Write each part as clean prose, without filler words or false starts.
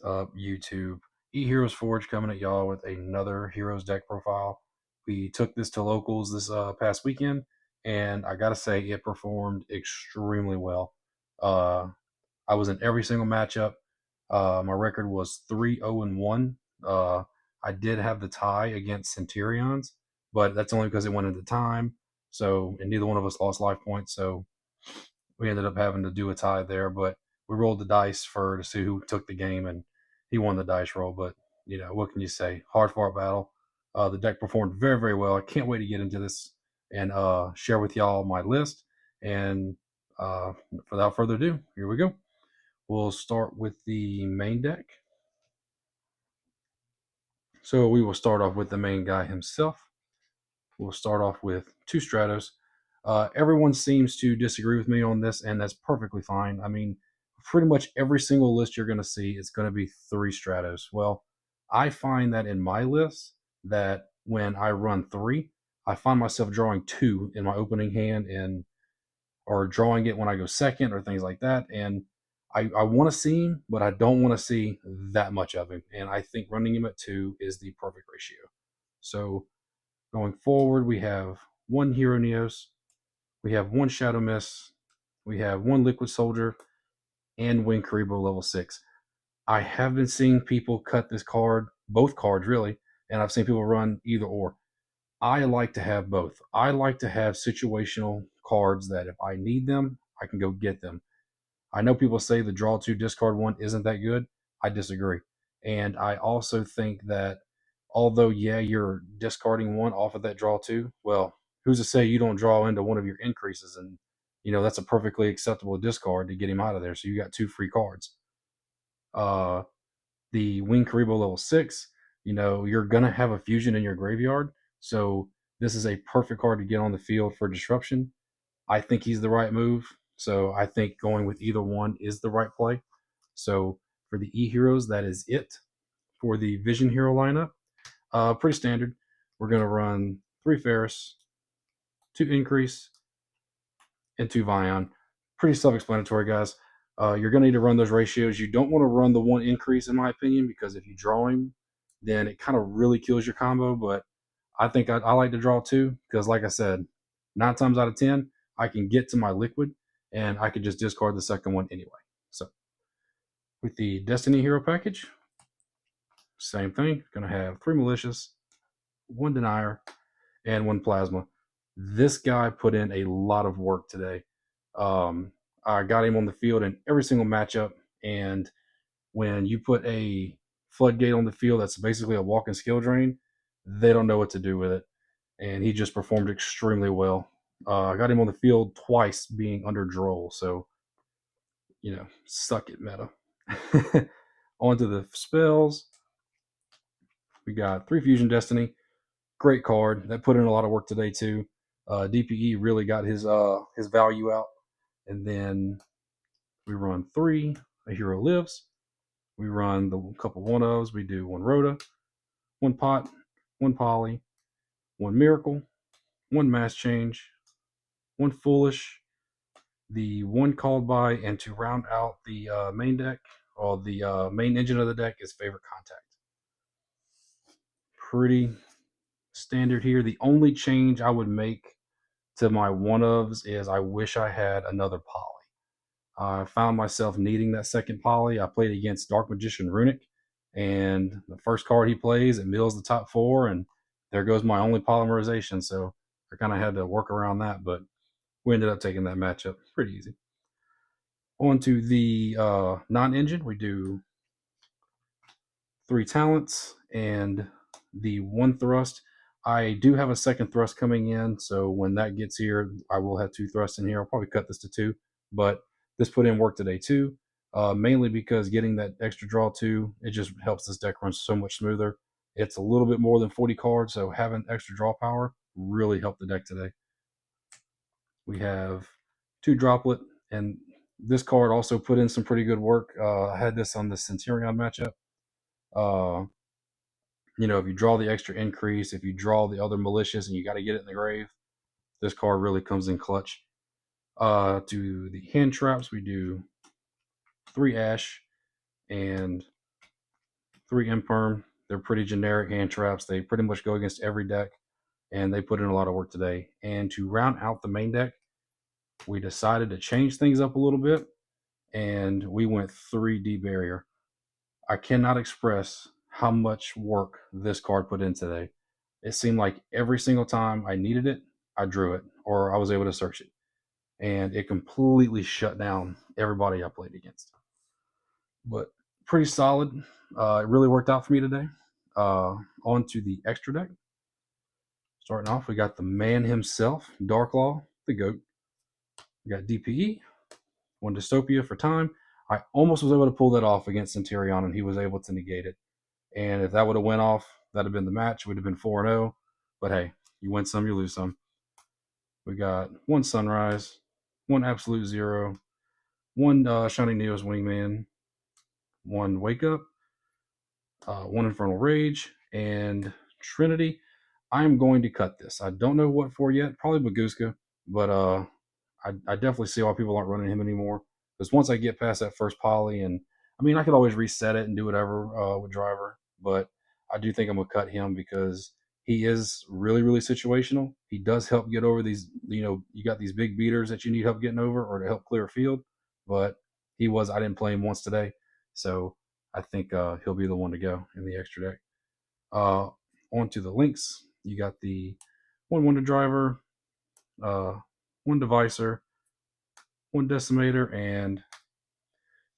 up, YouTube? E-HeroesForged coming at y'all with another Heroes deck profile. We took this to locals this past weekend, and I gotta say it performed extremely well. Uh, I was in every single matchup. My record was 3-0-1. I did have the tie against Centurions, but that's only because it went into time. So, and neither one of us lost life points, so we ended up having to do a tie there. But we rolled the dice to see who took the game, and he won the dice roll. But what can you say? Hard fought battle. The deck performed very, very well. I can't wait to get into this and share with y'all my list. And without further ado, here we go. We'll start with the main deck. So we will start off with the main guy himself. We'll start off with 2 Stratos. Everyone seems to disagree with me on this, and that's perfectly fine. I mean, pretty much every single list you're going to see is going to be 3 Stratos. Well, I find that in my list that when I run 3, I find myself drawing 2 in my opening hand or drawing it when I go second or things like that. And I want to see him, but I don't want to see that much of him. And I think running him at 2 is the perfect ratio. So going forward, we have 1 Hero Neos, we have 1 Shadow Mist, we have 1 Liquid Soldier, and Wing Karibo level 6. I have been seeing people cut this card, both cards really, and I've seen people run either or. I like to have both. I like to have situational cards that if I need them, I can go get them. I know people say the draw 2 discard 1 isn't that good. I disagree. And I also think that although, yeah, you're discarding 1 off of that draw 2, well, who's to say you don't draw into one of your increases? And, that's a perfectly acceptable discard to get him out of there. So you got 2 free cards. The Wing Karibo level 6, you're going to have a fusion in your graveyard. So this is a perfect card to get on the field for disruption. I think he's the right move. So I think going with either one is the right play. So for the E-Heroes, that is it. For the Vision Hero lineup, pretty standard. We're going to run 3 Ferris, 2 Increase, and 2 Vion. Pretty self-explanatory, guys. You're going to need to run those ratios. You don't want to run the 1 Increase, in my opinion, because if you draw him, then it kind of really kills your combo. But I think I like to draw 2 because, like I said, 9 times out of 10, I can get to my liquid and I could just discard the second one anyway. So with the Destiny Hero package, same thing. Going to have 3 Malicious, 1 Denier, and 1 Plasma. This guy put in a lot of work today. I got him on the field in every single matchup, and when you put a floodgate on the field that's basically a walking skill drain, they don't know what to do with it. And he just performed extremely well. I got him on the field twice being under Droll, so, suck it, meta. On to the spells. We got 3 Fusion Destiny. Great card. That put in a lot of work today, too. DPE really got his value out. And then we run 3 A Hero Lives. We run the couple 1-ofs. We do 1 Rhoda, 1 Pot, 1 Poly, 1 Miracle, 1 Mass Change, 1 Foolish, the 1 Called By, and to round out the main deck, or the main engine of the deck, is Favorite Contact. Pretty standard here. The only change I would make to my 1-ofs is I wish I had another Poly. I found myself needing that second Poly. I played against Dark Magician Runic, and the first card he plays, it mills the top 4, and there goes my only polymerization. So I kind of had to work around that, but we ended up taking that matchup pretty easy. On to the non-engine, we do 3 talents and the 1 thrust. I do have a second thrust coming in, so when that gets here, I will have 2 thrusts in here. I'll probably cut this to 2, but this put in work today too, mainly because getting that extra draw 2, it just helps this deck run so much smoother. It's a little bit more than 40 cards, so having extra draw power really helped the deck today. We have 2 Droplet, and this card also put in some pretty good work. I had this on the Centurion matchup. If you draw the extra increase, if you draw the other malicious and you got to get it in the grave, this card really comes in clutch. To the hand traps, we do 3 Ash and 3 Imperm. They're pretty generic hand traps. They pretty much go against every deck, and they put in a lot of work today. And to round out the main deck, we decided to change things up a little bit, and we went 3D barrier. I cannot express how much work this card put in today. It seemed like every single time I needed it, I drew it, or I was able to search it. And it completely shut down everybody I played against. But pretty solid. It really worked out for me today. On to the extra deck. Starting off, we got the man himself, Darklaw, the GOAT. We got DPE, one Dystopia for time. I almost was able to pull that off against Centurion, and he was able to negate it. And if that would have went off, that'd have been the match. We'd have been 4-0. But hey, you win some, you lose some. We got one Sunrise, one Absolute Zero, one Shining Neos Wingman, one Wake Up, one Infernal Rage, and Trinity. I'm going to cut this. I don't know what for yet. Probably Baguska, but I definitely see why people aren't running him anymore. Because once I get past that first poly, and I mean, I could always reset it and do whatever with Driver, but I do think I'm going to cut him because he is really, really situational. He does help get over these, you got these big beaters that you need help getting over or to help clear a field. But I didn't play him once today. So I think he'll be the one to go in the extra deck. On to the links. You got the one Wonder Driver, one Devicer, one Decimator, and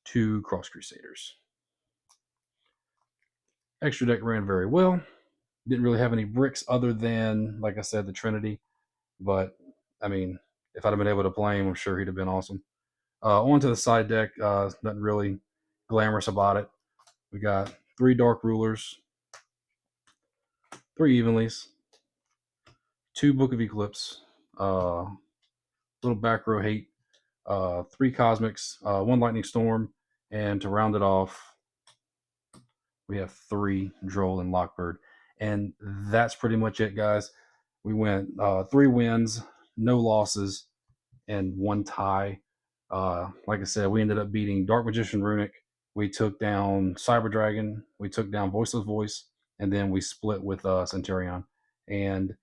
2 Cross Crusaders. Extra deck ran very well. Didn't really have any bricks other than, like I said, the Trinity. But, I mean, if I'd have been able to play him, I'm sure he'd have been awesome. On to the side deck. Nothing really glamorous about it. We got 3 Dark Rulers, 3 Evenlies, 2 Book of Eclipse, little back row hate, 3 Cosmics, 1 Lightning Storm, and to round it off, we have 3 Droll and Lockbird. And that's pretty much it, guys. We went 3 wins, no losses, and 1 tie. Like I said, we ended up beating Dark Magician Runic. We took down Cyber Dragon. We took down Voiceless Voice. And then we split with Centurion. And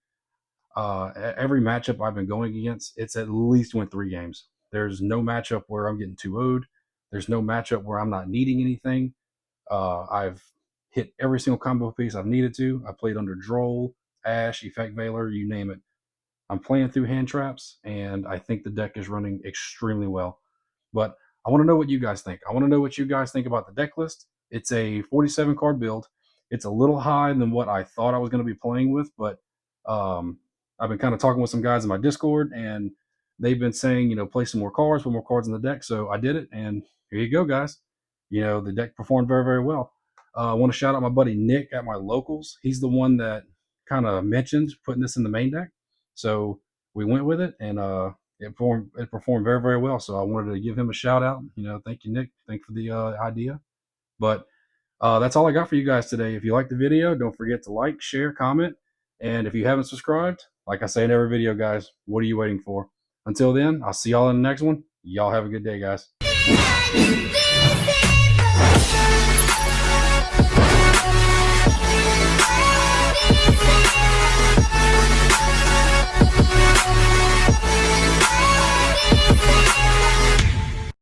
every matchup I've been going against, it's at least went 3 games. There's no matchup where I'm getting 2-0'd. There's no matchup where I'm not needing anything. I've hit every single combo piece I've needed to. I played under Droll, Ash, Effect Veiler, you name it. I'm playing through hand traps, and I think the deck is running extremely well. But I want to know what you guys think. I want to know what you guys think about the deck list. It's a 47 card build. It's a little high than what I thought I was going to be playing with, but I've been kind of talking with some guys in my Discord, and they've been saying, play some more cards, put more cards in the deck. So I did it, and here you go, guys. The deck performed very, very well. I want to shout out my buddy Nick at my locals. He's the one that kind of mentioned putting this in the main deck. So we went with it, and it performed very, very well. So I wanted to give him a shout out. Thank you, Nick. Thanks for the idea. But that's all I got for you guys today. If you liked the video, don't forget to like, share, comment. And if you haven't subscribed, like I say in every video, guys, what are you waiting for? Until then, I'll see y'all in the next one. Y'all have a good day, guys.